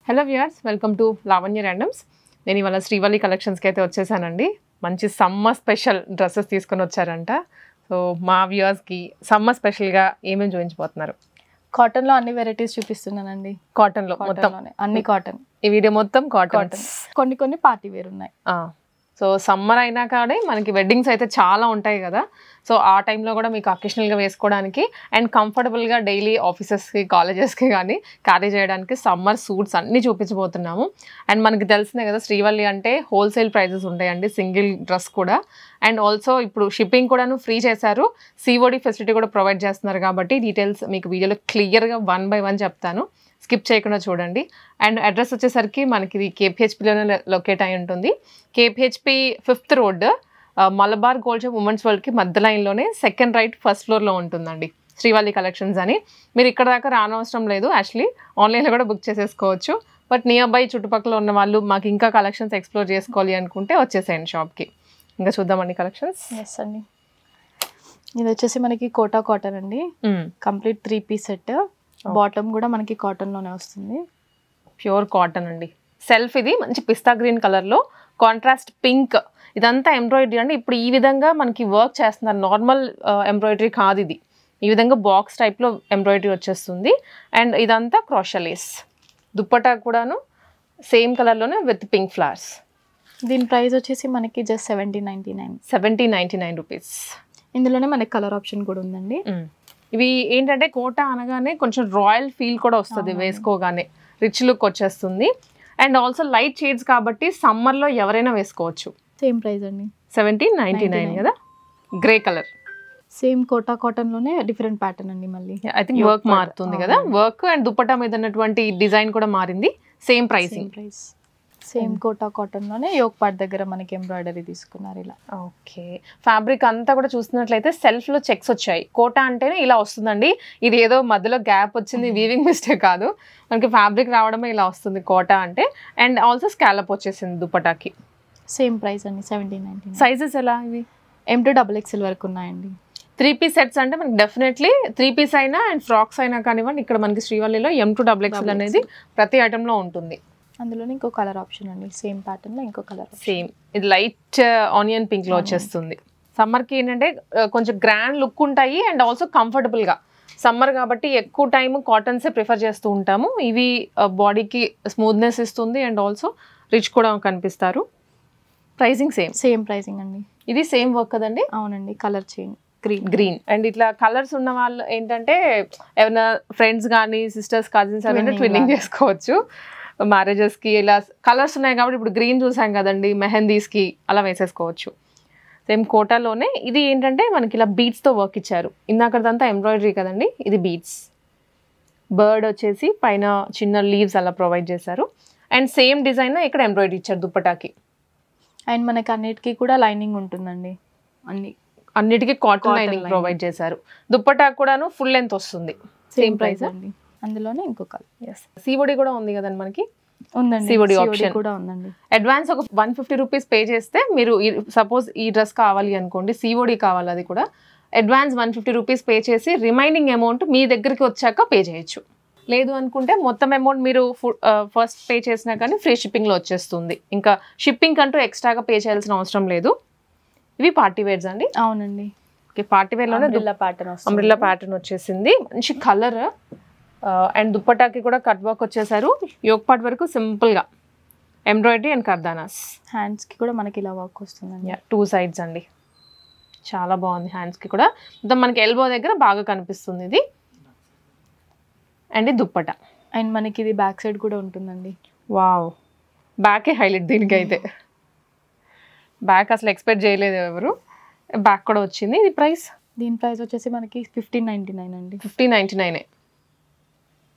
Hello viewers, welcome to Lavanya randoms. నేను ఇవాళ శ్రీవల్లి కలెక్షన్స్కి అయితే వచ్చేసానండి. మంచి సమ్మర్ స్పెషల్ డ్రెస్సెస్ తీసుకొని వచ్చారంట. సో మా వ్యూయర్స్కి సమ్మర్ స్పెషల్గా ఏమేమి చూపించబోతున్నారు? కాటన్లో అన్ని వెరైటీస్ చూపిస్తున్నానండి. కాటన్లో మొత్తం అన్ని కాటన్. ఈ వీడియో మొత్తం కాటన్. కొన్ని పార్టీ వేర్ ఉన్నాయి. సో సమ్మర్ అయినా కానీ మనకి వెడ్డింగ్స్ అయితే చాలా ఉంటాయి కదా. సో ఆ టైంలో కూడా మీకు అకేషనల్గా వేసుకోవడానికి అండ్ కంఫర్టబుల్గా డైలీ ఆఫీసెస్కి కాలేజెస్కి కానీ క్యారీ చేయడానికి సమ్మర్ సూట్స్ అన్నీ చూపించబోతున్నాము. అండ్ మనకి తెలిసిందే కదా, శ్రీవల్లి అంటే హోల్సేల్ ప్రైజెస్ ఉంటాయండి, సింగిల్ డ్రెస్ కూడా. అండ్ ఆల్సో ఇప్పుడు షిప్పింగ్ కూడాను ఫ్రీ చేశారు, సిఓడి ఫెసిలిటీ కూడా ప్రొవైడ్ చేస్తున్నారు. కాబట్టి డీటెయిల్స్ మీకు వీడియోలో క్లియర్గా 1 by 1 చెప్తాను, స్కిప్ చేయకుండా చూడండి. అండ్ అడ్రస్ వచ్చేసరికి మనకి ఇది కేపీహెచ్పిలోనే లొకేట్ అయి ఉంటుంది. KPHB 5th road, Malabar gold shop women's వరల్డ్కి మధ్య లైన్లోనే సెకండ్ రైట్ ఫస్ట్ ఫ్లోర్లో ఉంటుందండి శ్రీవల్లి కలెక్షన్స్ అని. మీరు ఇక్కడ దాకా రానవసరం లేదు, యాక్చువల్లీ ఆన్లైన్లో కూడా బుక్ చేసేసుకోవచ్చు. బట్ నియర్ బై చుట్టుపక్కల ఉన్న వాళ్ళు మాకు ఇంకా కలెక్షన్స్ ఎక్స్ప్లోర్ చేసుకోవాలి అనుకుంటే వచ్చేసేయండి షాప్కి. ఇంకా చూద్దామండి కలెక్షన్స్. ఎస్ అండి, ఇది వచ్చేసి మనకి కోటా కాటన్ అండి. Complete 3-piece set. బాటమ్ కూడా మనకి కాటన్లోనే వస్తుంది, ప్యూర్ కాటన్ అండి. సెల్ఫ్ ఇది మంచి పిస్తా గ్రీన్ కలర్లో, కాంట్రాస్ట్ పింక్, ఇదంతా ఎంబ్రాయిడరీ అండి. ఇప్పుడు ఈ విధంగా మనకి వర్క్ చేస్తున్నారు, నార్మల్ ఎంబ్రాయిడరీ కాదు ఇది. ఈ విధంగా బాక్స్ టైప్లో ఎంబ్రాయిడరీ వచ్చేస్తుంది. అండ్ ఇదంతా క్రోషా లేస్. దుప్పటా కూడాను సేమ్ కలర్లోనే విత్ పింక్ ఫ్లవర్స్. దీని ప్రైస్ వచ్చేసి మనకి జస్ట్ 1799 రూపీస్. ఇందులోనే మనకి కలర్ ఆప్షన్ కూడా ఉందండి. ఇవి ఏంటంటే కోటా అనగానే కొంచెం రాయల్ ఫీల్ కూడా వస్తుంది, వేసుకోగానే రిచ్ లుక్ వచ్చేస్తుంది. అండ్ ఆల్సో లైట్ షేడ్స్ కాబట్టి సమ్మర్లో ఎవరైనా వేసుకోవచ్చు. సేమ్ ప్రైస్ అండి, 1799 కదా. గ్రే కలర్, సేమ్ కోటా కాటన్లోనే డిఫరెంట్ ప్యాటర్న్ అండి. మళ్ళీ ఐ థింక్ వర్క్ మారుతుంది కదా, వర్క్ అండ్ దుపట్టా మీద ఉన్నటువంటి డిజైన్ కూడా మారింది. సేమ్ ప్రైసింగ్, సేమ్ కోటా కాటన్లోనే యోక్ పార్ట్ దగ్గర మనకి ఎంబ్రాయిడరీ తీసుకున్నారు ఇలా. ఓకే, ఫ్యాబ్రిక్ అంతా కూడా చూస్తున్నట్లయితే సెల్ఫ్లో చెక్స్ వచ్చాయి. కోటా అంటేనే ఇలా వస్తుందండి. ఇది ఏదో మధ్యలో గ్యాప్ వచ్చింది, వీవింగ్ మిస్టేక్ కాదు, మనకి ఫ్యాబ్రిక్ రావడమే ఇలా వస్తుంది కోటా అంటే. అండ్ ఆల్సో స్కాలప్ వచ్చేసింది దుపటాకి. సేమ్ ప్రైస్ అండి, 1799. సైజెస్ ఎలా? ఇవి M to XXL వరకు ఉన్నాయండి. 3-piece సెట్స్ అంటే మనకి డెఫినెట్లీ 3-piece అయినా అండ్ ఫ్రాక్స్ అయినా కానివ్వండి, ఇక్కడ మనకి శ్రీవల్లిలో M to XXL అనేది ప్రతి ఐటెంలో ఉంటుంది. అందులోనే ఇంకో కలర్ ఆప్షన్ అండి, సేమ్ ప్యాటర్న్లో ఇంకో కలర్. సేమ్, ఇది లైట్ ఆనియన్ పింక్లో వచ్చేస్తుంది. సమ్మర్కి ఏంటంటే కొంచెం గ్రాండ్ లుక్ ఉంటాయి అండ్ ఆల్సో కంఫర్టబుల్గా. సమ్మర్ కాబట్టి ఎక్కువ టైం కాటన్సే ప్రిఫర్ చేస్తూ ఉంటాము. ఇవి బాడీకి స్మూత్నెస్ ఇస్తుంది అండ్ ఆల్సో రిచ్ కూడా కనిపిస్తారు. ప్రైసింగ్ సేమ్ ప్రైసింగ్ అండి. ఇది సేమ్ వర్క్ కదండి? అవునండి, కలర్ చేంజ్ గ్రీన్. అండ్ ఇట్లా కలర్స్ ఉన్న వాళ్ళు ఏంటంటే ఏమైనా ఫ్రెండ్స్ కానీ సిస్టర్స్ కజిన్స్ ఏమైనా ట్విన్నింగ్ చేసుకోవచ్చు మ్యారేజెస్కి. ఇలా కలర్స్ ఉన్నాయి కాబట్టి ఇప్పుడు గ్రీన్ చూసాం కదండి, మెహందీస్కి అలా వేసేసుకోవచ్చు. సేమ్ కోటాలోనే ఇది ఏంటంటే మనకి ఇలా బీడ్స్తో వర్క్ ఇచ్చారు. ఇందాకదంతా ఎంబ్రాయిడరీ కదండి, ఇది బీడ్స్. బర్డ్ వచ్చేసి పైన చిన్న లీవ్స్ అలా ప్రొవైడ్ చేశారు. అండ్ సేమ్ డిజైన్ ఇక్కడ ఎంబ్రాయిడరీ ఇచ్చారు దుప్పటాకి. అండ్ మనకి అన్నిటికీ కూడా లైనింగ్ ఉంటుందండి, అన్నిటికీ కాటన్ లైనింగ్ ప్రొవైడ్ చేశారు. దుప్పటా కూడాను ఫుల్ లెంత్ వస్తుంది. సేమ్ ప్రైస్ అండి. అందులోనే ఇంకో కలర్. సిఓడి కూడా ఉంది కదండి మనకి, ఉందండి, సిఓడి ఆప్షన్ కూడా ఉందండి. అడ్వాన్స్ ఒక 150 రూపీస్ పే చేస్తే మీరు సపోజ్ ఈ డ్రెస్ కావాలి అనుకోండి, సిఓడి కావాలి, అది కూడా అడ్వాన్స్ 150 రూపీస్ పే చేసి రిమైనింగ్ అమౌంట్ మీ దగ్గరికి వచ్చాక పే చేయొచ్చు. లేదు అనుకుంటే మొత్తం అమౌంట్ మీరు ఫస్ట్ పే చేసినా కానీ ఫ్రీ షిప్పింగ్లో వచ్చేస్తుంది. ఇంకా షిప్పింగ్ అంటూ ఎక్స్ట్రాగా పే చేయాల్సిన అవసరం లేదు. ఇవి పార్టీ వేర్స్ అండి? అవునండి. ఓకే, పార్టీ వేర్లోనే అంబ్రెల్లా ప్యాటర్న్ వచ్చేసింది. మంచి కలర్. అండ్ దుప్పటాకి కూడా కట్ వర్క్ వచ్చేసారు. యోక్ పార్ట్ వరకు సింపుల్గా ఎంబ్రాయిడరీ అండ్ కర్దానాస్. హ్యాండ్స్కి కూడా మనకి ఇలా వర్క్ వస్తుందండి. 2 sides అండి, చాలా బాగుంది. హ్యాండ్స్కి కూడా మొత్తం మనకి ఎల్బో దగ్గర బాగా కనిపిస్తుంది ఇది. అండ్ దుప్పట. అండ్ మనకి ఇది బ్యాక్ సైడ్ కూడా ఉంటుందండి. వావ్, బ్యాకే హైలైట్ దీనికైతే. బ్యాక్ అసలు ఎక్స్పెక్ట్ చేయలేదు ఎవరు, బ్యాక్ కూడా వచ్చింది. ఇది ప్రైస్? దీని ప్రైస్ వచ్చేసి మనకి 1599 అండి. 1599.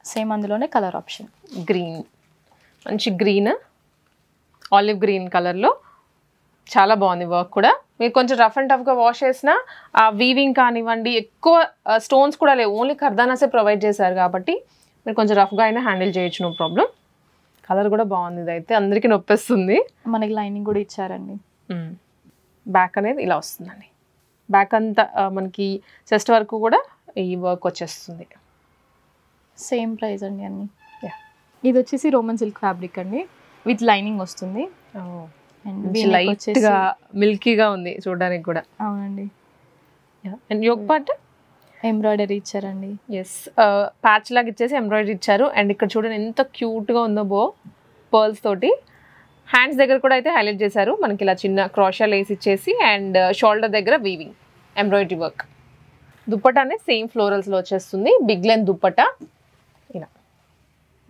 సేమ్ అందులోనే కలర్ ఆప్షన్ గ్రీన్, మంచి గ్రీన్, ఆలివ్ గ్రీన్ కలర్లో చాలా బాగుంది వర్క్ కూడా. మీరు కొంచెం రఫ్ అండ్ టఫ్గా వాష్ చేసినా ఆ వీవింగ్ కానివ్వండి, ఎక్కువ స్టోన్స్ కూడా లేవు, ఓన్లీ కర్దానాసే ప్రొవైడ్ చేశారు కాబట్టి మీరు కొంచెం రఫ్గా అయినా హ్యాండిల్ చేయొచ్చు, నో ప్రాబ్లం. కలర్ కూడా బాగుంది, ఇది అయితే అందరికీ నొప్పేస్తుంది. మనకి లైనింగ్ కూడా ఇచ్చారండి. బ్యాక్ అనేది ఇలా వస్తుందండి. బ్యాక్ అంతా మనకి చెస్ట్ వరకు కూడా ఈ వర్క్ వచ్చేస్తుంది. సేమ్ ప్రైస్ అండి అన్ని. ఇది వచ్చేసి రోమన్ సిల్క్ ఫ్యాబ్రిక్ అండి, విత్ లైనింగ్ వస్తుంది. లైట్ గా మిల్కీగా ఉంది చూడడానికి కూడా. అవునండి. అండ్ యోక్ పార్ట్ ఎంబ్రాయిడరీ ఇచ్చారండి. ఎస్, ప్యాచ్ లాగా ఇచ్చేసి ఎంబ్రాయిడరీ ఇచ్చారు. అండ్ ఇక్కడ చూడండి ఎంత క్యూట్ గా ఉందో బో, పర్ల్స్ తోటి. హ్యాండ్స్ దగ్గర కూడా అయితే హైలైట్ చేశారు మనకి, ఇలా చిన్న క్రోషా లేస్ ఇచ్చేసి అండ్ షోల్డర్ దగ్గర వీవింగ్ ఎంబ్రాయిడరీ వర్క్. దుప్పటా అనేది సేమ్ ఫ్లోరల్స్ లో వచ్చేస్తుంది, బిగ్ లెంత్ దుప్పటా. ఇలా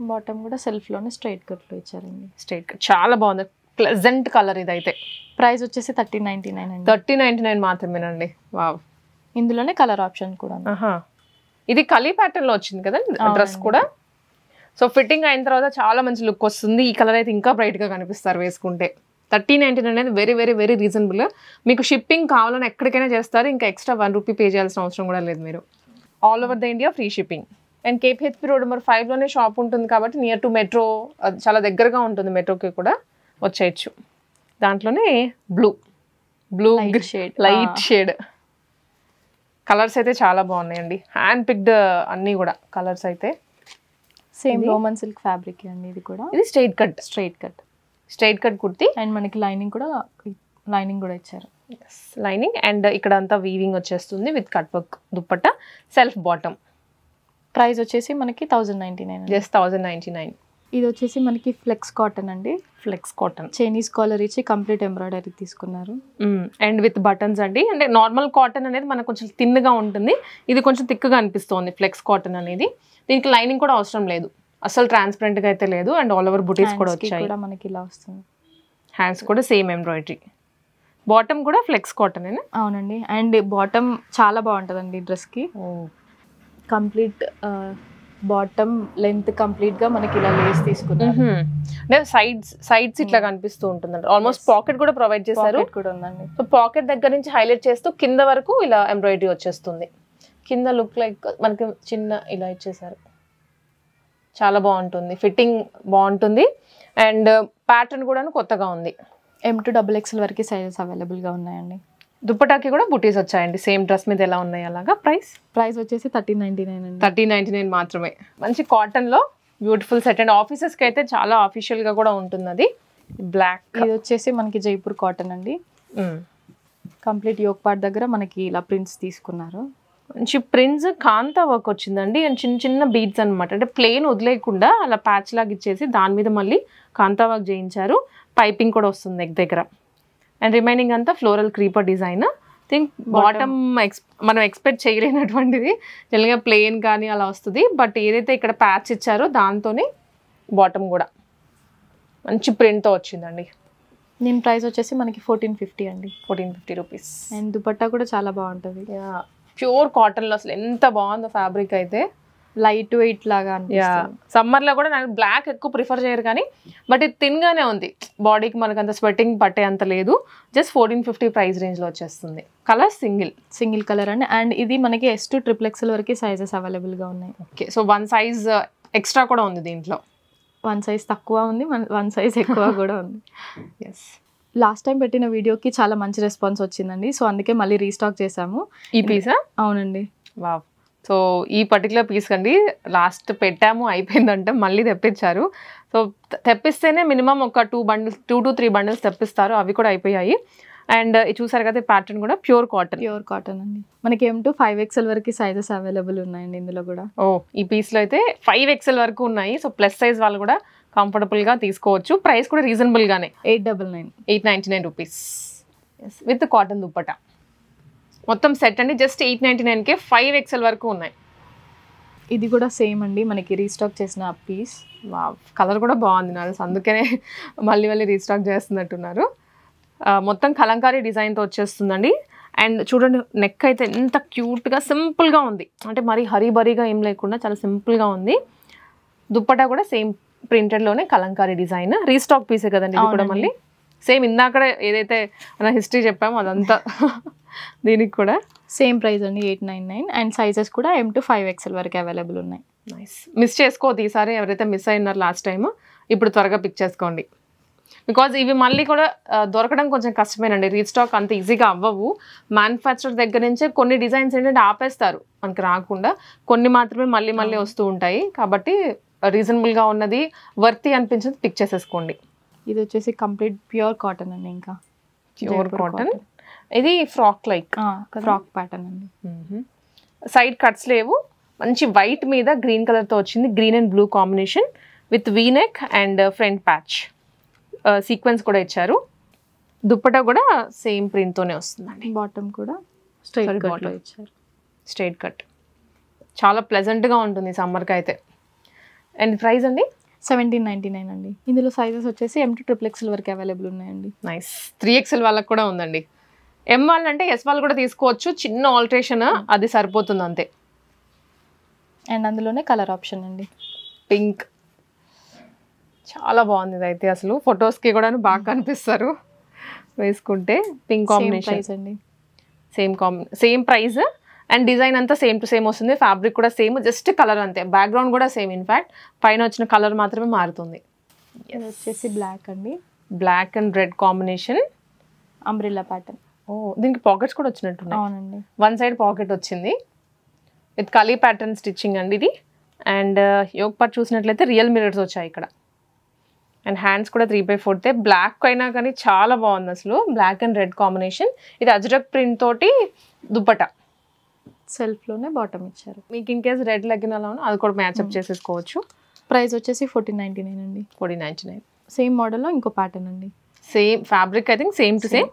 బాటమ్ కూడా సెల్ఫ్ లోనే స్ట్రైట్ కట్ లో ఇచ్చారండి. స్ట్రైట్ కట్ చాలా బాగుంది, ప్లెజెంట్ కలర్. ఇదైతే ప్రైస్ వచ్చేసి 3099 అండి. 3099 మాత్రమేనండి. వావ్, ఇందులోనే కలర్ ఆప్షన్ కూడా ఉంది. ఇది కలీ ప్యాటర్న్ లో వచ్చింది కదా డ్రెస్ కూడా. సో ఫిట్టింగ్ అయిన తర్వాత చాలా మంచి లుక్ వస్తుంది. ఈ కలర్ అయితే ఇంకా బ్రైట్ గా కనిపిస్తారు వేసుకుంటే. 3099 అనేది వెరీ వెరీ వెరీ రీజనబుల్. మీకు షిప్పింగ్ కావాలని ఎక్కడికైనా చేస్తారు, ఇంకా ఎక్స్ట్రా 1 రూపీ పే చేయాల్సిన అవసరం కూడా లేదు మీరు. All over the India free shipping. And KPHB road number 5 లోనే షాప్ ఉంటుంది కాబట్టి నియర్ టు మెట్రో, చాలా దగ్గరగా ఉంటుంది మెట్రోకి కూడా వచ్చేయచ్చు. దాంట్లోనే blue shade, light shade colours అయితే చాలా బాగున్నాయండి. హ్యాండ్ పిక్డ్ అన్నీ కూడా కలర్స్ అయితే. సేమ్ రోమన్ సిల్క్ ఫ్యాబ్రిక్ అండి ఇది కూడా. ఇది స్ట్రైట్ కట్ కుర్తీ. అండ్ మనకి లైనింగ్ కూడా ఇచ్చారు. లైనింగ్ అండ్ ఇక్కడ అంతా వీవింగ్ వచ్చేస్తుంది with cut work. Dupatta self bottom. Price వచ్చేసి మనకి 1099. జస్ట్ 1099. ఇది వచ్చేసి మనకి ఫ్లెక్స్ కాటన్ అండి. ఫ్లెక్స్ కాటన్ చైనీస్ కాలర్ ఇచ్చి కంప్లీట్ ఎంబ్రాయిడరీ తీసుకున్నారు. అండ్ విత్ బటన్స్ అండి. అంటే నార్మల్ కాటన్ అనేది మనకు కొంచెం థిన్గా ఉంటుంది, ఇది కొంచెం థిక్గా అనిపిస్తుంది ఫ్లెక్స్ కాటన్ అనేది. దీనికి లైనింగ్ కూడా అవసరం లేదు, అసలు ట్రాన్స్పరెంట్ గా అయితే లేదు. అండ్ ఆల్ ఓవర్ బుటీస్ కూడా వచ్చాయి. మనకి ఇలా వస్తుంది. హ్యాండ్స్ కూడా సేమ్ ఎంబ్రాయిడరీ. బాటమ్ కూడా ఫ్లెక్స్ కాటన్. అవునండి. అండ్ బాటమ్ చాలా బాగుంటుందండి డ్రెస్ కి. కంప్లీట్ బాటమ్ లెంత్ కంప్లీట్ గా మనకి ఇలా లేస్ తీసుకున్నారు. అంటే సైడ్స్ ఇట్లా కనిపిస్తూ ఉంటుంది. ఆల్మోస్ట్ పాకెట్ కూడా ప్రొవైడ్ చేశారు. సో పాకెట్ దగ్గర నుంచి హైలైట్ చేస్తూ కింద వరకు ఇలా ఎంబ్రాయిడరీ వచ్చేస్తుంది. కింద లుక్ లైక్ మనకి చిన్న ఇలా ఇచ్చేసారు. చాలా బాగుంటుంది, ఫిట్టింగ్ బాగుంటుంది. అండ్ ప్యాటర్న్ కూడా కొత్తగా ఉంది. M to XXL వరకు సైజెస్ అవైలబుల్ గా ఉన్నాయండి. దుప్పటాకి కూడా బుటీస్ వచ్చాయండి, సేమ్ డ్రెస్ మీద ఎలా ఉన్నాయి అలాగా. ప్రైస్ వచ్చేసి 3099 అండి. 3099 మాత్రమే. మంచి కాటన్ లో బ్యూటిఫుల్ సెట్. అండ్ ఆఫీసెస్ కి అయితే చాలా ఆఫీషియల్ గా కూడా ఉంటుంది. అది బ్లాక్. ఇది వచ్చేసి మనకి జైపూర్ కాటన్ అండి. కంప్లీట్ యోక్ పార్ట్ దగ్గర మనకి ఇలా ప్రింట్స్ తీసుకున్నారు. మంచి ప్రింట్స్, కాంతా వర్క్ వచ్చిందండి. అండ్ చిన్న చిన్న బీడ్స్ అనమాట. అంటే ప్లెయిన్ వదిలేయకుండా అలా ప్యాచ్ లాగా ఇచ్చేసి దాని మీద మళ్ళీ కాంతా వర్క్ చేయించారు. పైపింగ్ కూడా వస్తుంది నెక్ దగ్గర. అండ్ రిమైనింగ్ అంతా floral creeper design. Think bottom మనం ఎక్స్పెక్ట్ చేయలేనటువంటిది, జనరల్గా ప్లెయిన్ కానీ అలా వస్తుంది. బట్ ఏదైతే ఇక్కడ ప్యాచ్ ఇచ్చారో దాంతోనే బాటమ్ కూడా మంచి ప్రింట్తో వచ్చిందండి. దీని ప్రైస్ వచ్చేసి మనకి 1450 అండి. 1450 రూపీస్. అండ్ దుపట్టా కూడా చాలా బాగుంటుంది. ప్యూర్ కాటన్లో అసలు ఎంత బాగుందో ఫ్యాబ్రిక్ అయితే. లైట్ వెయిట్ లాగా. సమ్మర్లో కూడా నాకు బ్లాక్ ఎక్కువ ప్రిఫర్ చేయరు కానీ, బట్ ఇది థిన్గానే ఉంది. బాడీకి మనకు అంత స్వెట్టింగ్ పట్టే అంత లేదు. జస్ట్ 1450 ప్రైస్ రేంజ్లో వచ్చేస్తుంది. కలర్ సింగిల్ కలర్ అండి. అండ్ ఇది మనకి S to XXL వరకు సైజెస్ అవైలబుల్గా ఉన్నాయి. ఓకే, సో 1 సైజ్ ఎక్స్ట్రా కూడా ఉంది దీంట్లో. 1 సైజ్ తక్కువ ఉంది, 1 సైజ్ ఎక్కువ కూడా ఉంది. ఎస్, లాస్ట్ టైం పెట్టిన వీడియోకి చాలా మంచి రెస్పాన్స్ వచ్చిందండి. సో అందుకే మళ్ళీ రీస్టాక్ చేసాము ఈ పీసా. అవునండి. వావ్. సో ఈ పర్టికులర్ పీస్ కండి లాస్ట్ పెట్టాము, అయిపోయిందంటే మళ్ళీ తెప్పించారు. సో తెప్పిస్తేనే మినిమం ఒక 2 to 3 బండిల్స్ తెప్పిస్తారు. అవి కూడా అయిపోయాయి. అండ్ చూసారు కదా, ప్యాటర్న్ కూడా ప్యూర్ కాటన్ అండి. మనకి M to 5XL వరకు సైజెస్ అవైలబుల్ ఉన్నాయండి ఇందులో కూడా. ఈ పీస్లో అయితే 5XL వరకు ఉన్నాయి. సో ప్లస్ సైజ్ వాళ్ళు కూడా కంఫర్టబుల్గా తీసుకోవచ్చు. ప్రైస్ కూడా రీజనబుల్గానే, 899 రూపీస్ విత్ కాటన్ దుప్పటా. మొత్తం సెట్ అండి. జస్ట్ 899కే 5XL వరకు ఉన్నాయి. ఇది కూడా సేమ్ అండి, మనకి రీస్టాక్ చేసిన పీస్. కలర్ కూడా బాగుంది నాకు, అందుకనే మళ్ళీ రీస్టాక్ చేస్తున్నట్టున్నారు. మొత్తం కలంకారీ డిజైన్తో వచ్చేస్తుందండి. అండ్ చూడండి, నెక్ అయితే ఎంత క్యూట్గా సింపుల్గా ఉంది. అంటే మరి హరీబరీగా ఏం లేకుండా చాలా సింపుల్గా ఉంది. దుప్పటా కూడా సేమ్ ప్రింటెడ్లోనే కలంకారీ డిజైన్. రీస్టాక్ పీసే కదండి ఇది కూడా. మళ్ళీ సేమ్ ఇందాక ఏదైతే మన హిస్టరీ చెప్పామో అదంతా దీనికి కూడా సేమ్ ప్రైస్ అండి, 899. అండ్ సైజెస్ కూడా M to 5XL వరకు అవైలబుల్ ఉన్నాయి. నైస్. మిస్ చేసుకోవద్దు ఈసారి, ఎవరైతే మిస్ అయినారు లాస్ట్ టైం, ఇప్పుడు త్వరగా పిక్ చేసుకోండి. బికాజ్ ఇవి మళ్ళీ కూడా దొరకడం కొంచెం కష్టమేనండి. రీస్టాక్ అంత ఈజీగా అవ్వవు. మ్యానుఫ్యాక్చరర్ దగ్గర నుంచే కొన్ని డిజైన్స్ ఏంటంటే ఆపేస్తారు మనకి రాకుండా, కొన్ని మాత్రమే మళ్ళీ వస్తూ ఉంటాయి. కాబట్టి రీజనబుల్గా ఉన్నది వర్తి అనిపించింది పిక్ చేసేసుకోండి. ఇది వచ్చేసి కంప్లీట్ ప్యూర్ కాటన్ అండి. ఇంకా ప్యూర్ కాటన్. ఇది ఫ్రాక్ లైక్ ఫ్రాక్ ప్యాటర్న్ అండి. సైడ్ కట్స్ లేవు, మంచి వైట్ మీద గ్రీన్ కలర్తో వచ్చింది. Green and blue combination with V neck and front patch sequence కూడా ఇచ్చారు. దుప్పటా కూడా సేమ్ ప్రింట్తోనే వస్తుందండి. బాటమ్ కూడా స్ట్రైట్ కట్లో ఇచ్చారు. స్ట్రైట్ కట్ చాలా ప్లెజెంట్గా ఉంటుంది సమ్మర్కి అయితే. అండ్ ప్రైస్ అండి 1799 అండి. ఇందులో సైజెస్ వచ్చేసి M to XXL వరకు అవైలబుల్ ఉన్నాయండి. నైస్. 3XL వాళ్ళకి కూడా ఉందండి. M వాళ్ళంటే S వాళ్ళు కూడా తీసుకోవచ్చు, చిన్న ఆల్టరేషన్ అది సరిపోతుంది అంతే. అండ్ అందులోనే కలర్ ఆప్షన్ అండి. పింక్ చాలా బాగుంది ఇది అయితే. అసలు ఫొటోస్కి కూడా బాగా కనిపిస్తారు వేసుకుంటే. పింక్ కాంబినేషన్ అండి. సేమ్ ప్రైస్ అండ్ డిజైన్ అంతా సేమ్ టు సేమ్ వస్తుంది. ఫ్యాబ్రిక్ కూడా సేమ్, జస్ట్ కలర్ అంతే. బ్యాక్గ్రౌండ్ కూడా సేమ్, ఇన్ఫ్యాక్ట్ పైన వచ్చిన కలర్ మాత్రమే మారుతుంది. ఇది వచ్చేసి బ్లాక్ అండి. Black and red combination umbrella pattern. ఓ, దీనికి పాకెట్స్ కూడా వచ్చినట్టున్నాయి. అవునండి. వన్ సైడ్ పాకెట్ వచ్చింది విత్ కలీ ప్యాటర్న్ స్టిచ్చింగ్ అండి ఇది. అండ్ యోక్ పార్ట్ చూసినట్లయితే రియల్ మిరర్స్ వచ్చాయి ఇక్కడ. అండ్ హ్యాండ్స్ కూడా 3/4 బ్లాక్ అయినా కానీ చాలా బాగుంది అసలు. Black and red combination. ఇది అజ్రక్ ప్రింట్ తోటి దుప్పట. సెల్ఫ్లోనే బాటమ్ ఇచ్చారు. మీకు ఇన్ కేస్ రెడ్ లెగ్గిన్ అలా ఉన్నా అది కూడా మ్యాచ్అప్ చేసేసుకోవచ్చు. ప్రైస్ వచ్చేసి 1499 అండి. 1499. సేమ్ మోడల్లో ఇంకో ప్యాటర్న్ అండి. Same fabric I think same to same,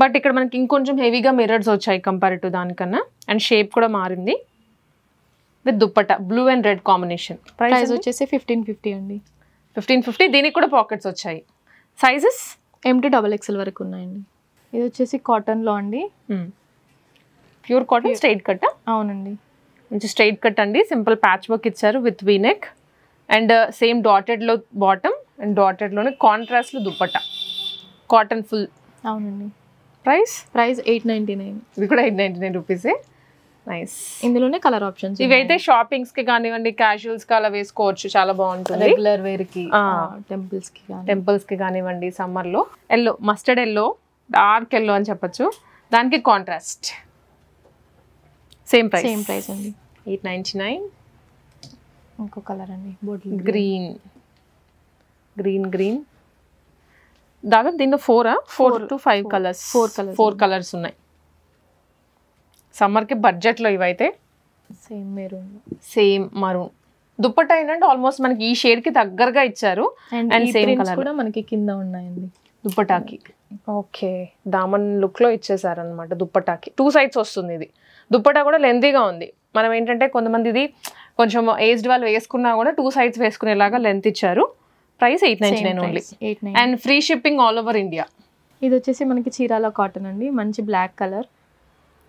but ఇక్కడ మనకి ఇంకొంచెం హెవీగా మిరర్స్ వచ్చాయి కంపేర్ టు దానికన్నా. అండ్ షేప్ కూడా మారింది with dupatta blue and red combination. Price వచ్చేసి 1550 అండి. 1550. దీనికి కూడా పాకెట్స్ వచ్చాయి. సైజెస్ M to XXL వరకు ఉన్నాయండి. ఇది వచ్చేసి కాటన్లో అండి. Pure cotton straight cut. అవునండి. మంచి స్ట్రైట్ కట్ అండి. సింపుల్ ప్యాచ్ వర్క్ ఇచ్చారు with V neck and same డాటెడ్లో బాటమ్ అండ్ డాటెడ్లోనే కాంట్రాస్ట్లో దుప్పట. Cotton full. అవునండి. ప్రైస్ 899. ఇది కూడా 899 రూపీసే. నైస్. ఇందులోనే కలర్ ఆప్షన్స్. ఇవైతే షాపింగ్స్కి కానివ్వండి, క్యాజువల్స్కి అలా వేసుకోవచ్చు, చాలా బాగుంటుంది. రెగ్యులర్ వేర్కి, టెంపుల్స్కి కానివ్వండి. సమ్మర్లో yellow, mustard yellow, dark yellow అని చెప్పచ్చు. దానికి కాంట్రాస్ట్. సేమ్ ప్రైస్ అండి. 899. ఇంకో కలర్ అండి, గ్రీన్. దాదాపు దీంట్లో 4 to 5 కలర్స్. 4 కలర్స్ ఉన్నాయి. సమ్మర్కి బడ్జెట్లో ఇవైతే. సేమ్ మరూన్ దుప్పట్టా ఏంటంటే ఆల్మోస్ట్ మనకి ఈ షేడ్కి దగ్గరగా ఇచ్చారు. అండ్ సేమ్ కలర్ కూడా మనకి కింద ఉన్నాయండి దుప్పటాకి. ఓకే, దామన్ లుక్లో ఇచ్చేసారనమాట దుప్పటాకి. 2 sides వస్తుంది ఇది. దుప్పటా కూడా లెంతీగా ఉంది. మనం ఏంటంటే కొంతమంది ఇది కొంచెం ఏజ్డ్ వాళ్ళు వేసుకున్నా కూడా 2 sides వేసుకునేలాగా లెంత్ ఇచ్చారు. Price 899 only. And free shipping all over India. ఇది వచ్చేసి మనకి చీరాల కాటన్ అండి. మంచి బ్లాక్ కలర్.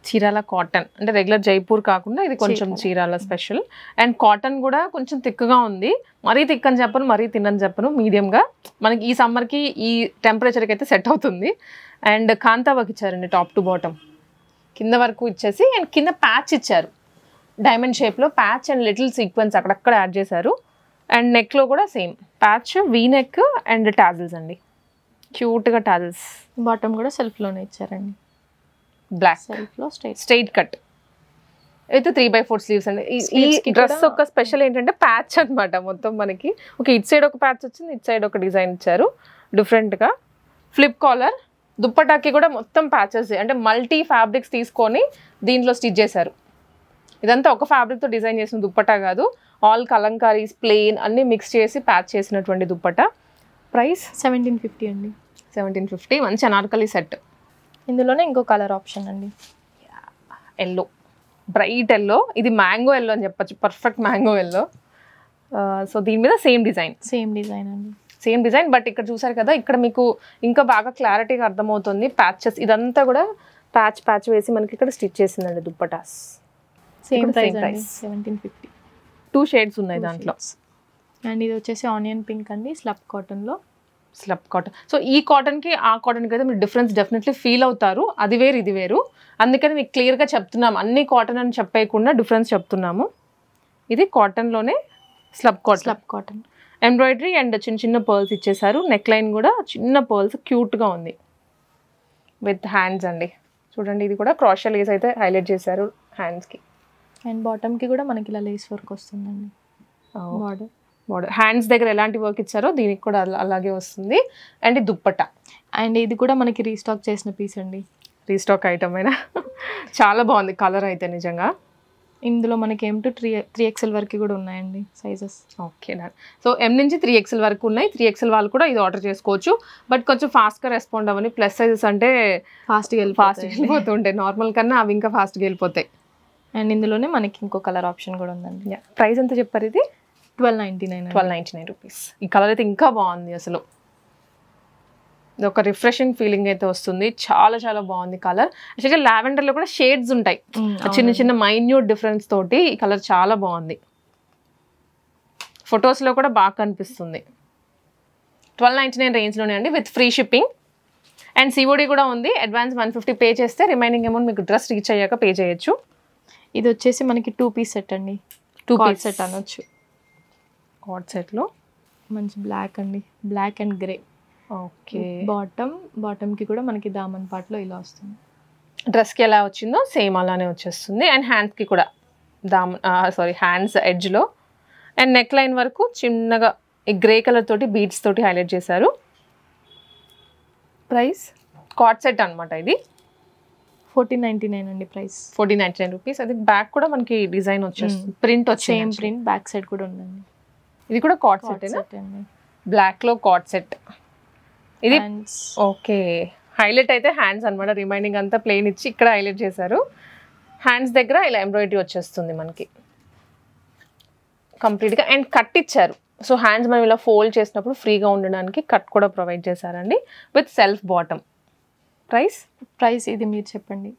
చీరాల కాటన్ అంటే రెగ్యులర్ జైపూర్ కాకుండా ఇది కొంచెం చీరాల స్పెషల్. అండ్ కాటన్ కూడా కొంచెం థిక్గా ఉంది. మరీ థిక్ అని చెప్పను, మరీ తిన్నని చెప్పను, మీడియంగా. మనకి ఈ సమ్మర్కి ఈ టెంపరేచర్కి అయితే సెట్ అవుతుంది. అండ్ కాంతా వర్క్ ఇచ్చారండి టాప్ టు బాటమ్. కింద వరకు ఇచ్చేసి అండ్ కింద ప్యాచ్ ఇచ్చారు. డైమండ్ షేప్లో ప్యాచ్ అండ్ లిటిల్ సీక్వెన్స్ అక్కడక్కడ యాడ్ చేశారు. అండ్ నెక్లో కూడా same patch, we neck and tassels అండి. క్యూట్గా టాజిల్స్. బాటమ్ కూడా సెల్ఫ్లోనే ఇచ్చారండి. బ్లాక్ సెల్ఫ్లో స్ట్రైట్ కట్ అయితే 3/4 స్లీవ్స్ అండి. ఈ డ్రెస్ ఒక స్పెషల్ ఏంటంటే ప్యాచ్ అనమాట మొత్తం మనకి. ఓకే, ఇటు సైడ్ ఒక ప్యాచ్ వచ్చింది, ఇటు సైడ్ ఒక డిజైన్ ఇచ్చారు డిఫరెంట్గా. Flip caller. దుప్పటాకి కూడా మొత్తం ప్యాచెస్, అంటే మల్టీ ఫ్యాబ్రిక్స్ తీసుకొని దీంట్లో స్టిచ్ చేశారు. ఇదంతా ఒక ఫ్యాబ్రిక్తో డిజైన్ చేసిన దుప్పటా కాదు, ఆల్ కలంకారీస్ ప్లెయిన్ అన్నీ మిక్స్ చేసి ప్యాచ్ చేసినటువంటి దుప్పటా. ప్రైస్ 1750 అండి. 1750. మంచి అనార్కలి సెట్. ఇందులోనే ఇంకో కలర్ ఆప్షన్ అండి, ఎల్లో, బ్రైట్ ఎల్లో. ఇది మ్యాంగో ఎల్లో అని చెప్పచ్చు, పర్ఫెక్ట్ మ్యాంగో ఎల్లో. సో దీని మీద సేమ్ డిజైన్ అండి. సేమ్ డిజైన్, బట్ ఇక్కడ చూసారు కదా, ఇక్కడ మీకు ఇంకా బాగా క్లారిటీగా అర్థమవుతుంది. ప్యాచెస్ ఇదంతా కూడా ప్యాచ్ వేసి మనకి ఇక్కడ స్టిచ్ చేసిందండి దుప్పటాస్. Same price 1750. 2 షేడ్స్ ఉన్నాయి దాంట్లో. అండ్ ఇది వచ్చేసి ఆనియన్ పింక్ అండి, స్లబ్ కాటన్లో. సో ఈ కాటన్కి ఆ కాటన్కి అయితే మీరు డిఫరెన్స్ డెఫినెట్లీ ఫీల్ అవుతారు. అది వేరు ఇది వేరు, అందుకని మీకు క్లియర్గా చెప్తున్నాము. అన్ని కాటన్ అని చెప్పేయకుండా డిఫరెన్స్ చెప్తున్నాము. ఇది కాటన్లోనే స్లబ్ కాటన్ ఎంబ్రాయిడరీ అండ్ చిన్న చిన్న పర్ల్స్ ఇచ్చేసారు. నెక్ లైన్ కూడా చిన్న పర్ల్స్ క్యూట్గా ఉంది విత్ హ్యాండ్స్ అండి. చూడండి, ఇది కూడా క్రాషియా లేస్ అయితే హైలైట్ చేశారు హ్యాండ్స్కి. అండ్ బాటమ్కి కూడా మనకి ఇలా లేస్ వర్క్ వస్తుందండి. బార్డర్ బార్డర్ హ్యాండ్స్ దగ్గర ఎలాంటి వర్క్ ఇచ్చారో దీనికి కూడా అలాగే వస్తుంది. అండ్ దుప్పట్టా, అండ్ ఇది కూడా మనకి రీస్టాక్ చేసిన పీస్ అండి. రీస్టాక్ ఐటమ్ అయినా చాలా బాగుంది కలర్ అయితే నిజంగా. ఇందులో మనకి M to 3XL వరకు కూడా ఉన్నాయండి sizes. Okay done. So M నుంచి 3XL వరకు ఉన్నాయి. 3XL వాళ్ళు కూడా ఇది ఆర్డర్ చేసుకోవచ్చు. బట్ కొంచెం ఫాస్ట్గా రెస్పాండ్ అవ్వని, ప్లస్ సైజెస్ అంటే ఫాస్ట్గా వెళ్ళిపోతుంటాయి. నార్మల్ కన్నా అవి ఇంకా ఫాస్ట్గా వెళ్ళిపోతాయి. అండ్ ఇందులోనే మనకి ఇంకో కలర్ ఆప్షన్ కూడా ఉందండి. ప్రైస్ ఎంత చెప్పారు ఇది? 1299 రూపీస్. ఈ కలర్ అయితే ఇంకా బాగుంది అసలు. ఇది ఒక రిఫ్రెషింగ్ ఫీలింగ్ అయితే వస్తుంది. చాలా చాలా బాగుంది కలర్. యాక్చువల్గా లావెండర్లో కూడా షేడ్స్ ఉంటాయి చిన్న చిన్న మైన్యూట్ డిఫరెన్స్ తోటి. ఈ కలర్ చాలా బాగుంది. ఫొటోస్లో కూడా బాగా కనిపిస్తుంది. 1299 రేంజ్లోనే అండి with free shipping and COD కూడా ఉంది. అడ్వాన్స్ 150 పే చేస్తే రిమైనింగ్ అమౌంట్ మీకు డ్రెస్ రీచ్ అయ్యాక పే చేయొచ్చు. ఇది వచ్చేసి మనకి 2 పీస్ సెట్ అండి. 2 పీస్ సెట్ అనొచ్చు. కార్డ్ సెట్లో మంచి బ్లాక్ అండి, బ్లాక్ అండ్ గ్రే. ఓకే. బాటమ్కి కూడా మనకి దామన్ పార్ట్లో ఇలా వస్తుంది. డ్రెస్కి ఎలా వచ్చిందో సేమ్ అలానే వచ్చేస్తుంది. అండ్ హ్యాండ్స్కి కూడా హ్యాండ్స్ ఎడ్జ్లో అండ్ నెక్ లైన్ వరకు చిన్నగా ఈ గ్రే కలర్ తోటి బీడ్స్ తోటి హైలైట్ చేశారు. ప్రైస్ కార్డ్ సెట్ అనమాట ఇది. 1499 అండి ప్రైస్. 1499 రూపీస్. అది బ్యాక్ కూడా మనకి డిజైన్ వచ్చేస్తుంది, ప్రింట్ వచ్చేది. సేమ్ ప్రింట్ బ్యాక్ సైడ్ కూడా ఉందండి. ఇది కూడా కార్డ్ సెట్ అండి, బ్లాక్లో కార్డ్ సెట్. ఇది ఓకే. హైలైట్ అయితే హ్యాండ్స్ అనమాట. రిమైనింగ్ అంతా ప్లెయిన్ ఇచ్చి ఇక్కడ హైలైట్ చేశారు. హ్యాండ్స్ దగ్గర ఇలా ఎంబ్రాయిడరీ వచ్చేస్తుంది మనకి కంప్లీట్గా. అండ్ కట్ ఇచ్చారు. సో హ్యాండ్స్ మనం ఇలా ఫోల్డ్ చేసినప్పుడు ఫ్రీగా ఉండడానికి కట్ కూడా ప్రొవైడ్ చేశారండి విత్ సెల్ఫ్ బాటమ్. ప్రైస్ ఇది మీరు చెప్పండి.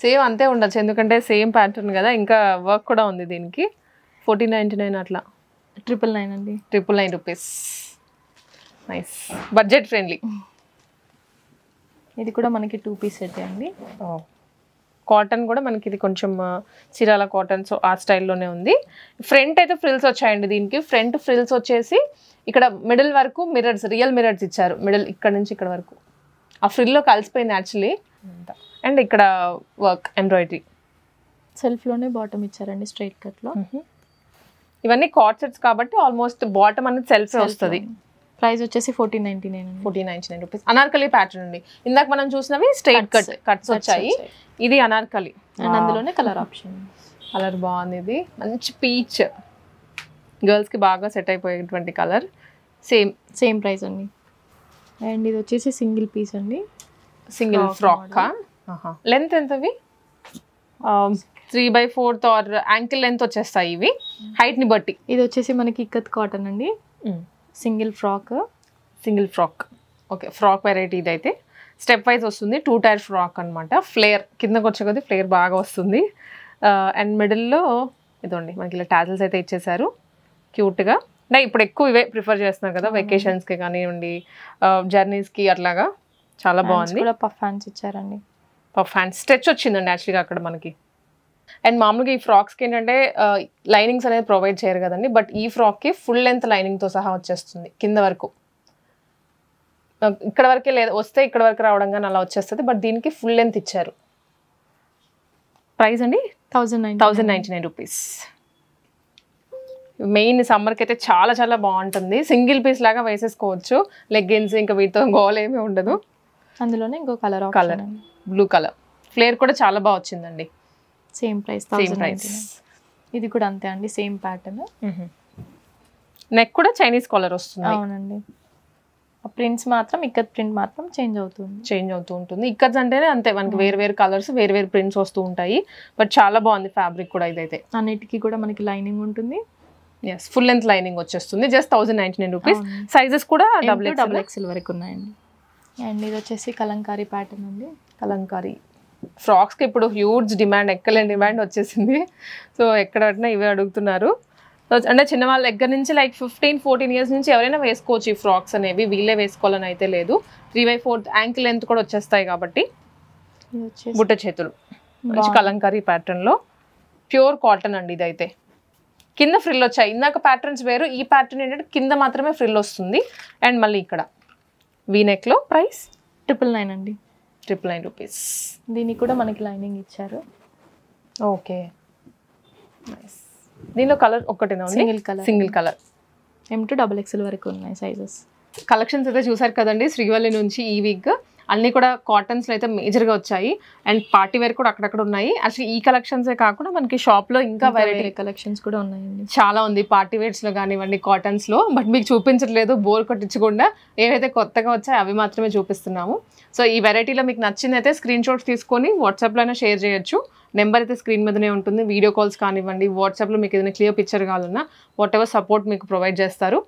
సేమ్ అంతే ఉండొచ్చు ఎందుకంటే సేమ్ ప్యాటర్న్ కదా, ఇంకా వర్క్ కూడా ఉంది దీనికి. 1499 అట్లా. 999 అండి. 999 రూపీస్. Nice, budget friendly. ఇది కూడా మనకి 2 పీస్ సెట్ అండి. కాటన్ కూడా మనకి ఇది కొంచెం చీరాల కాటన్, సో ఆ స్టైల్లోనే ఉంది. ఫ్రంట్ అయితే ఫ్రిల్స్ వచ్చాయండి దీనికి. ఫ్రంట్ ఫ్రిల్స్ వచ్చేసి ఇక్కడ మిడిల్ వరకు మిర్రర్స్, రియల్ మిర్రర్స్ ఇచ్చారు. మిడిల్ ఇక్కడ నుంచి ఇక్కడ వరకు ఆ ఫ్రిల్లో కలిసిపోయింది యాక్చువల్లీ. అండ్ ఇక్కడ వర్క్ ఎంబ్రాయిడరీ. సెల్ఫ్లోనే బాటమ్ ఇచ్చారండి స్ట్రైట్ కట్లో. ఇవన్నీ కార్డ్ సెట్స్ కాబట్టి ఆల్మోస్ట్ బాటమ్ అనేది సెల్ఫ్ వస్తుంది. ప్రైస్ వచ్చేసి 1499. 1499 రూపీస్. అనార్కలి ప్యాటర్న్ అండి. ఇందాక మనం చూసినవి స్ట్రైట్ కట్స్ వచ్చాయి. ఇది అనార్కలి. అండ్ అందులోనే కలర్ ఆప్షన్. కలర్ బాగుంది. ఇది మంచి పీచ్, గర్ల్స్కి బాగా సెట్ అయిపోయేటువంటి కలర్. సేమ్ ప్రైస్ అండి. అండ్ ఇది వచ్చేసి సింగిల్ పీస్ అండి, సింగిల్ ఫ్రాక్. లెంత్ ఎంతవి? 3/4 ఆర్ యాంకిల్ లెంత్ వచ్చేస్తాయి ఇవి హైట్ని బట్టి. ఇది వచ్చేసి మనకి ఇక్కత్ కాటన్ అండి. Single frock. Okay, frock variety ఇదైతే స్టెప్ వైజ్ వస్తుంది. 2 టైర్ ఫ్రాక్ అనమాట. ఫ్లేర్ కిందకు వచ్చే కొద్ది ఫ్లేర్ బాగా వస్తుంది. అండ్ మిడిల్లో ఇదండి మనకి ఇలా టాజల్స్ అయితే ఇచ్చేసారు క్యూట్గా. ఇప్పుడు ఎక్కువ ఇవే ప్రిఫర్ చేస్తున్నారు కదా వెకేషన్స్కి కానివ్వండి, జర్నీస్కి అట్లాగా. చాలా బాగుంది. పఫ్ హ్యాండ్స్ ఇచ్చారండి. పఫ్ హ్యాండ్స్ స్ట్రెచ్ వచ్చిందండి యాక్చువల్గా అక్కడ మనకి. అండ్ మామూలుగా ఈ ఫ్రాక్స్కి ఏంటంటే లైనింగ్స్ అనేది ప్రొవైడ్ చేయరు కదండి, బట్ ఈ ఫ్రాక్కి ఫుల్ లెంత్ లైనింగ్తో సహా వచ్చేస్తుంది కింద వరకు. ఇక్కడ వరకే లేదు, వస్తే ఇక్కడ వరకు రావడం కానీ అలా వచ్చేస్తుంది, బట్ దీనికి ఫుల్ లెంత్ ఇచ్చారు. ప్రైస్ అండి 1099 రూపీస్. మెయిన్ సమ్మర్కి అయితే చాలా చాలా బాగుంటుంది. సింగిల్ పీస్ లాగా వేసేసుకోవచ్చు. లెగ్గిన్స్ ఇంకా వీటితో గోల్ ఏమీ ఉండదు. అందులోనే ఇంకో కలర్ బ్లూ కలర్. ఫ్లేర్ కూడా చాలా బాగా వచ్చిందండి. Same price. ఇది కూడా అంతే అండి, సేమ్ ప్యాటర్న్. నెక్ కూడా చైనీస్ కాలర్ వస్తుంది. అవునండి. ప్రింట్స్ మాత్రం ఇక్కత్ ప్రింట్ మాత్రం చేంజ్ అవుతూ ఉంటుంది. ఇక్కత్స్ అంటేనే అంతే, మనకి వేరు వేరు కలర్స్ వేరు వేరు ప్రింట్స్ వస్తూ ఉంటాయి. బట్ చాలా బాగుంది ఫ్యాబ్రిక్ కూడా. ఇదైతే అన్నిటికీ కూడా మనకి లైనింగ్ ఉంటుంది. ఎస్, ఫుల్ లెంత్ లైనింగ్ వచ్చేస్తుంది. Just 1099 rupees. సైజెస్ కూడా XXL వరకు ఉన్నాయండి. అండ్ ఇది వచ్చేసి కలంకారీ ప్యాటర్న్ అండి. కలంకారీ ఫ్రాక్స్కి ఇప్పుడు హ్యూజ్ డిమాండ్, ఎక్కలేని డిమాండ్ వచ్చేసింది. సో ఎక్కడ పట్టినా ఇవే అడుగుతున్నారు. అంటే చిన్న వాళ్ళ దగ్గర నుంచి లైక్ 15-14 ఇయర్స్ నుంచి ఎవరైనా వేసుకోవచ్చు ఈ ఫ్రాక్స్ అనేవి. వీళ్ళే వేసుకోవాలని అయితే లేదు. 3/4 యాంకిల్ లెంత్ కూడా వచ్చేస్తాయి కాబట్టి. బుట్ట చేతులు మంచి కలంకారీ ప్యాటర్న్లో ప్యూర్ కాటన్ అండి ఇదైతే. కింద ఫ్రిల్ వచ్చాయి. ఇందాక ప్యాటర్న్స్ వేరు, ఈ ప్యాటర్న్ ఏంటంటే కింద మాత్రమే ఫ్రిల్ వస్తుంది. అండ్ మళ్ళీ ఇక్కడ వీనెక్లో. ప్రైస్ 999 అండి. 999 రూపీస్. దీనికి కూడా మనకి లైనింగ్ ఇచ్చారు. Okay, nice. దీనిలో కలర్ ఒకటేనా single colour M to XXL వరకు ఉన్నాయి సైజెస్. కలెక్షన్స్ అయితే చూసారు కదండి శ్రీవల్లి నుంచి ఈ వీక్ అన్నీ కూడా కాటన్స్లో అయితే మేజర్గా వచ్చాయి అండ్ పార్టీ వేర్ కూడా అక్కడక్కడ ఉన్నాయి. యాక్చువల్లీ ఈ కలెక్షన్సే కాకుండా మనకి షాప్లో ఇంకా వెరైటీ కలెక్షన్స్ కూడా ఉన్నాయండి, చాలా ఉంది పార్టీ వేర్స్లో కానివ్వండి కాటన్స్లో. బట్ మీకు చూపించట్లేదు బోర్ కొట్టించకుండా ఏవైతే కొత్తగా వచ్చాయో అవి మాత్రమే చూపిస్తున్నాము. సో ఈ వెరైటీలో మీకు నచ్చిందైతే స్క్రీన్ షాట్స్ తీసుకొని వాట్సాప్లోనే షేర్ చేయొచ్చు. నెంబర్ అయితే స్క్రీన్ మీదనే ఉంటుంది. వీడియో కాల్స్ కానివ్వండి, వాట్సాప్లో మీకు ఏదైనా క్లియర్ పిక్చర్ కావాలన్నా వాట్ ఎవర్ సపోర్ట్ మీకు ప్రొవైడ్ చేస్తారు.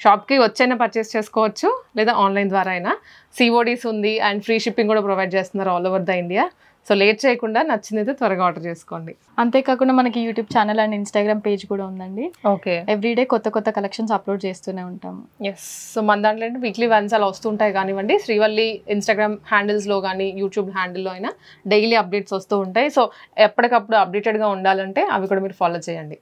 షాప్కి వచ్చైనా పర్చేస్ చేసుకోవచ్చు లేదా ఆన్లైన్ ద్వారా అయినా. సిఓడీస్ ఉంది అండ్ ఫ్రీ షిప్పింగ్ కూడా ప్రొవైడ్ చేస్తున్నారు all over the India. So late చేయకుండా నచ్చిందైతే త్వరగా ఆర్డర్ చేసుకోండి. అంతేకాకుండా మనకి YouTube channel and Instagram page కూడా ఉందండి. ఓకే, ఎవ్రీడే కొత్త కలెక్షన్స్ అప్లోడ్ చేస్తూనే ఉంటాము. ఎస్, సో మన దాంట్లో అంటే వీక్లీ వన్స్ అలా వస్తుంటాయి కానివ్వండి. శ్రీవల్లి ఇన్స్టాగ్రామ్ హ్యాండిల్స్లో కానీ యూట్యూబ్ హ్యాండిల్లో అయినా డైలీ అప్డేట్స్ వస్తూ ఉంటాయి. సో ఎప్పటికప్పుడు అప్డేటెడ్గా ఉండాలంటే అవి కూడా మీరు ఫాలో చేయండి.